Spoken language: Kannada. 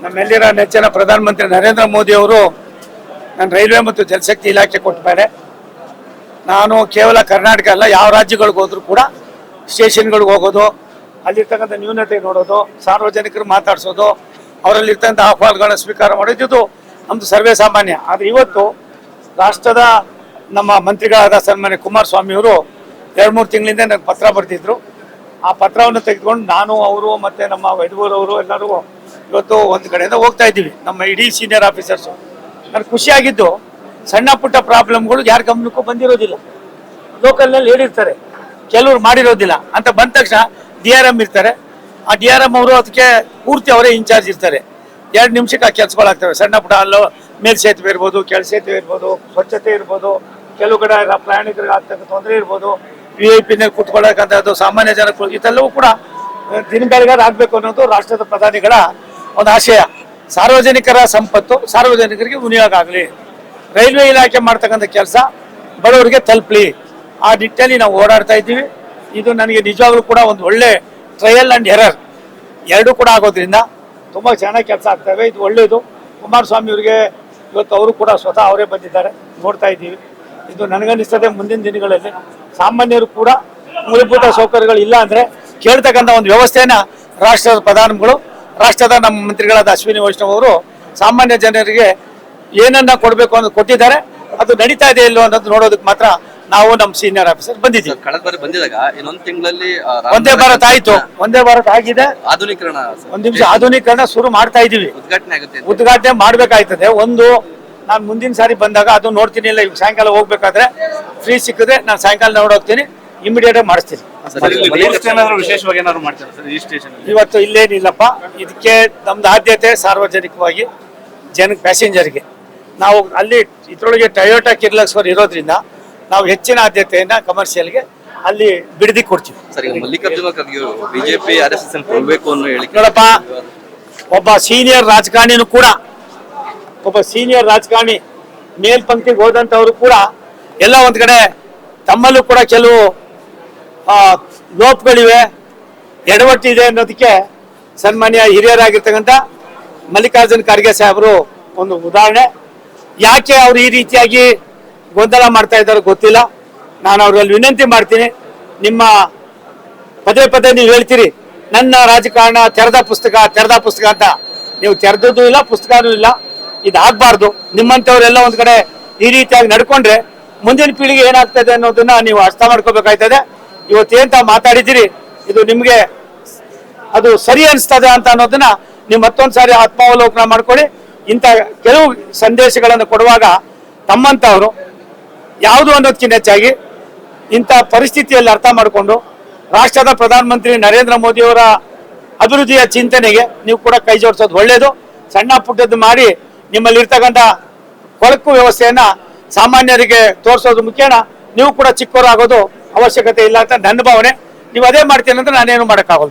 ನಮ್ಮೆಲ್ಲರ ನೆಚ್ಚಿನ ಪ್ರಧಾನಮಂತ್ರಿ ನರೇಂದ್ರ ಮೋದಿ ಅವರು ನಾನು ರೈಲ್ವೆ ಮತ್ತು ಜಲಶಕ್ತಿ ಇಲಾಖೆ ಕೊಟ್ಟ ನಾನು ಕೇವಲ ಕರ್ನಾಟಕ ಅಲ್ಲ, ಯಾವ ರಾಜ್ಯಗಳಿಗೆ ಹೋದ್ರೂ ಕೂಡ ಸ್ಟೇಷನ್ಗಳಿಗೆ ಹೋಗೋದು, ಅಲ್ಲಿರ್ತಕ್ಕಂಥ ನ್ಯೂನತೆ ನೋಡೋದು, ಸಾರ್ವಜನಿಕರು ಮಾತಾಡಿಸೋದು, ಅವರಲ್ಲಿರ್ತಕ್ಕಂಥ ಆಹ್ವಾನಗಳನ್ನ ಸ್ವೀಕಾರ ಮಾಡೋದು ನಮ್ಮದು ಸರ್ವೇ ಸಾಮಾನ್ಯ. ಆದರೆ ಇವತ್ತು ರಾಷ್ಟ್ರದ ನಮ್ಮ ಮಂತ್ರಿಗಳಾದ ಸನ್ಮಾನ್ಯ ಕುಮಾರಸ್ವಾಮಿ ಅವರು 2-3 ತಿಂಗಳಿಂದ ನನಗೆ ಪತ್ರ ಬರೆದಿದ್ರು. ಆ ಪತ್ರವನ್ನು ತೆಗೆದುಕೊಂಡು ನಾನು, ಅವರು ಮತ್ತು ನಮ್ಮ ವೈದ್ಯರವರು ಎಲ್ಲರೂ ಇವತ್ತು ಒಂದು ಕಡೆಯಿಂದ ಹೋಗ್ತಾ ಇದ್ದೀವಿ, ನಮ್ಮ ಇಡೀ ಸೀನಿಯರ್ ಆಫೀಸರ್ಸು. ನನಗೆ ಖುಷಿಯಾಗಿದ್ದು, ಸಣ್ಣ ಪುಟ್ಟ ಪ್ರಾಬ್ಲಮ್ಗಳು ಯಾರ ಗಮನಕ್ಕೂ ಬಂದಿರೋದಿಲ್ಲ. ಲೋಕಲ್ನಲ್ಲಿ ಹೇಳಿರ್ತಾರೆ, ಕೆಲವರು ಮಾಡಿರೋದಿಲ್ಲ ಅಂತ ಬಂದ ತಕ್ಷಣ DRM ಇರ್ತಾರೆ. ಆ DRM ಅವರು ಅದಕ್ಕೆ ಪೂರ್ತಿ ಅವರೇ ಇನ್ಚಾರ್ಜ್ ಇರ್ತಾರೆ. 2 ನಿಮಿಷಕ್ಕೆ ಆ ಕೆಲಸಗಳಾಗ್ತವೆ. ಸಣ್ಣ ಪುಟ್ಟ ಅಲ್ಲೋ ಮೇಲ್ ಸೇತುವೆ ಇರ್ಬೋದು, ಕೆಳ ಸೇತುವೆ ಇರ್ಬೋದು, ಸ್ವಚ್ಛತೆ ಇರ್ಬೋದು, ಕೆಲವು ಕಡೆ ಪ್ರಯಾಣಿಕರಿಗೆ ಆಗ್ತಕ್ಕಂಥ ತೊಂದರೆ ಇರ್ಬೋದು, VIP ನಲ್ಲಿ ಕೂತ್ಕೊಳ್ಳೋಕ್ಕಂಥದ್ದು, ಸಾಮಾನ್ಯ ಜನಗಳು, ಇದೆಲ್ಲವೂ ಕೂಡ ದಿನ ಬೆಳಗಾದ ಆಗಬೇಕು ಅನ್ನೋದು ರಾಷ್ಟ್ರದ ಪ್ರಧಾನಿಗಳ ಒಂದು ಆಶಯ. ಸಾರ್ವಜನಿಕರ ಸಂಪತ್ತು ಸಾರ್ವಜನಿಕರಿಗೆ ವಿನಿಯೋಗ ಆಗಲಿ, ರೈಲ್ವೆ ಇಲಾಖೆ ಮಾಡ್ತಕ್ಕಂಥ ಕೆಲಸ ಬಡವರಿಗೆ ತಲುಪಲಿ, ಆ ನಿಟ್ಟಿನಲ್ಲಿ ನಾವು ಓಡಾಡ್ತಾ ಇದ್ದೀವಿ. ಇದು ನನಗೆ ನಿಜವಾಗ್ಲೂ ಕೂಡ ಒಂದು ಒಳ್ಳೆ ಟ್ರಯಲ್ ಆ್ಯಂಡ್ ಎರರ್ ಎರಡೂ ಕೂಡ ಆಗೋದ್ರಿಂದ ತುಂಬ ಚೆನ್ನಾಗಿ ಕೆಲಸ ಆಗ್ತವೆ. ಇದು ಒಳ್ಳೆಯದು. ಕುಮಾರಸ್ವಾಮಿ ಅವರಿಗೆ ಇವತ್ತು ಅವರು ಕೂಡ ಸ್ವತಃ ಅವರೇ ಬಂದಿದ್ದಾರೆ, ನೋಡ್ತಾ ಇದ್ದೀವಿ. ಇದು ನನಗನ್ನಿಸ್ತದೆ ಮುಂದಿನ ದಿನಗಳಲ್ಲಿ ಸಾಮಾನ್ಯರು ಕೂಡ ಮೂಲಭೂತ ಸೌಕರ್ಯಗಳು ಇಲ್ಲ ಅಂದರೆ ಕೇಳ್ತಕ್ಕಂಥ ಒಂದು ವ್ಯವಸ್ಥೆಯನ್ನು ರಾಷ್ಟ್ರದ ಪ್ರಧಾನಿಗಳು, ರಾಷ್ಟ್ರದ ನಮ್ಮ ಮಂತ್ರಿಗಳಾದ ಅಶ್ವಿನಿ ವೈಷ್ಣವ್ ಅವರು ಸಾಮಾನ್ಯ ಜನರಿಗೆ ಏನನ್ನ ಕೊಡಬೇಕು ಅನ್ನೋದು ಕೊಟ್ಟಿದ್ದಾರೆ. ಅದು ನಡೀತಾ ಇದೆ ಇಲ್ಲೋ ಅನ್ನೋದು ನೋಡೋದಕ್ಕೆ ಮಾತ್ರ ನಾವು ನಮ್ಮ ಸೀನಿಯರ್ ಆಫೀಸರ್ ಬಂದಿದ್ದೀವಿ. ಕಳೆದ ಬಾರಿ ಬಂದಿದಾಗ ಇನ್ನೊಂದು ತಿಂಗಳಲ್ಲಿ ಒಂದೇ ಭಾರತ್ ಆಯ್ತು, ಒಂದೇ ಭಾರತ್ ಆಗಿದೆ. ಆಧುನೀಕರಣ ಒಂದ್ ನಿಮಿಷ ಆಧುನೀಕರಣ ಶುರು ಮಾಡ್ತಾ ಇದ್ದೀವಿ. ಉದ್ಘಾಟನೆ ಆಗುತ್ತೆ, ಉದ್ಘಾಟನೆ ಮಾಡ್ಬೇಕಾಯ್ತದೆ. ಒಂದು ನಾನು ಮುಂದಿನ ಸಾರಿ ಬಂದಾಗ ಅದು ನೋಡ್ತೀನಿ. ಇಲ್ಲ ಈಗ ಸಾಯಂಕಾಲ ಹೋಗ್ಬೇಕಾದ್ರೆ ಫ್ರೀ ಸಿಕ್ಕಿದ್ರೆ ನಾನು ಸಾಯಂಕಾಲ ನೋಡೋಗ್ತೀನಿ, ಇಮಿಡಿಯೇಟ್ ಆಗಿ ಮಾಡಿಸ್ತೀನಿ. ವಿಶೇಷವಾಗಿ ಏನಾದ್ರು ಮಾಡ್ತಾರೆ ಸರ್ ಈ ಸ್ಟೇಷನ್? ಇವತ್ತು ಇಲ್ಲೇನಿಲ್ಲಪ್ಪ, ಇದಕ್ಕೆ ನಮ್ದು ಆದ್ಯತೆ ಸಾರ್ವಜನಿಕವಾಗಿ ಜನಕ್ಕೆ ಪ್ಯಾಸೆಂಜರ್ಗೆ. ನಾವು ಅಲ್ಲಿ ಇದ್ರೊಳಗೆ ಟೊಯೋಟಾ ಕಿರ್ಲಕ್ಸ್ವರ್ ಇರೋದ್ರಿಂದ ನಾವು ಹೆಚ್ಚಿನ ಆದ್ಯತೆಯನ್ನ ಕಮರ್ಷಿಯಲ್ಗೆ ಅಲ್ಲಿ ಬಿಡದಿ ಕೊಡ್ತೀವಿ. ಸರ್, ಈಗ ಮಲ್ಲಿಕಾರ್ಜುನ ಖರ್ಗೆ ಬಿಜೆಪಿ RSS ಕೊಡ್ಬೇಕು ಅನ್ನೋ ಹೇಳಿಕೆ. ನೋಡಪ್ಪ, ಒಬ್ಬ ಸೀನಿಯರ್ ರಾಜಕಾರಣಿನೂ ಕೂಡ, ಒಬ್ಬ ಸೀನಿಯರ್ ರಾಜಕಾರಣಿ ಮೇಲ್ಪಂಕ್ತಿಗೆ ಹೋದಂಥವ್ರು ಕೂಡ ಎಲ್ಲ ಒಂದು ಕಡೆ ತಮ್ಮಲ್ಲೂ ಕೂಡ ಕೆಲವು ಲೋಪಗಳಿವೆ, ಎಡವಟ್ಟಿದೆ ಅನ್ನೋದಕ್ಕೆ ಸನ್ಮಾನ್ಯ ಹಿರಿಯರಾಗಿರ್ತಕ್ಕಂಥ ಮಲ್ಲಿಕಾರ್ಜುನ ಖರ್ಗೆ ಸಾಹೇಬರು ಒಂದು ಉದಾಹರಣೆ. ಯಾಕೆ ಅವ್ರು ಈ ರೀತಿಯಾಗಿ ಗೊಂದಲ ಮಾಡ್ತಾ ಇದ್ದಾರೋ ಗೊತ್ತಿಲ್ಲ. ನಾನು ಅವರಲ್ಲಿ ವಿನಂತಿ ಮಾಡ್ತೀನಿ, ನಿಮ್ಮ ಪದೇ ಪದೇ ನೀವು ಹೇಳ್ತೀರಿ ನನ್ನ ರಾಜಕಾರಣ ತೆರೆದ ಪುಸ್ತಕ ಅಂತ. ನೀವು ತೆರೆದದ್ದು ಇಲ್ಲ, ಪುಸ್ತಕನೂ ಇಲ್ಲ. ಇದಾಗಬಾರ್ದು. ನಿಮ್ಮಂಥವ್ರೆಲ್ಲ ಒಂದು ಕಡೆ ಈ ರೀತಿಯಾಗಿ ನಡ್ಕೊಂಡ್ರೆ ಮುಂದಿನ ಪೀಳಿಗೆ ಏನಾಗ್ತದೆ ಅನ್ನೋದನ್ನ ನೀವು ಅರ್ಥ ಮಾಡ್ಕೋಬೇಕಾಯ್ತದೆ. ಇವತ್ತೇನ್ ತಾವು ಮಾತಾಡಿದ್ದೀರಿ, ಇದು ನಿಮಗೆ ಅದು ಸರಿ ಅನಿಸ್ತದೆ ಅಂತ ಅನ್ನೋದನ್ನ ನೀವು ಮತ್ತೊಂದು ಸಾರಿ ಆತ್ಮಾವಲೋಕನ ಮಾಡ್ಕೊಳ್ಳಿ. ಇಂಥ ಕೆಲವು ಸಂದೇಶಗಳನ್ನು ಕೊಡುವಾಗ ತಮ್ಮಂಥವ್ರು ಯಾವುದು ಅನ್ನೋದಕ್ಕಿಂತ ಹೆಚ್ಚಾಗಿ ಇಂಥ ಪರಿಸ್ಥಿತಿಯಲ್ಲಿ ಅರ್ಥ ಮಾಡಿಕೊಂಡು ರಾಷ್ಟ್ರದ ಪ್ರಧಾನಮಂತ್ರಿ ನರೇಂದ್ರ ಮೋದಿಯವರ ಅಭಿವೃದ್ಧಿಯ ಚಿಂತನೆಗೆ ನೀವು ಕೂಡ ಕೈ ಜೋಡಿಸೋದು ಒಳ್ಳೆಯದು. ಸಣ್ಣ ಪುಟ್ಟದ್ದು ಮಾಡಿ ನಿಮ್ಮಲ್ಲಿರ್ತಕ್ಕಂಥ ಕೊಳಕು ವ್ಯವಸ್ಥೆಯನ್ನ ಸಾಮಾನ್ಯರಿಗೆ ತೋರಿಸೋದು ಮುಖ್ಯನ. ನೀವು ಕೂಡ ಚಿಕ್ಕವರಾಗೋದು ಅವಶ್ಯಕತೆ ಇಲ್ಲ ಅಂತ ನನ್ನ ಭಾವನೆ. ನೀವು ಅದೇ ಮಾಡ್ತೀನಿ ಅಂದ್ರೆ ನಾನೇನು ಮಾಡೋಕ್ಕಾಗಲ್ಲ.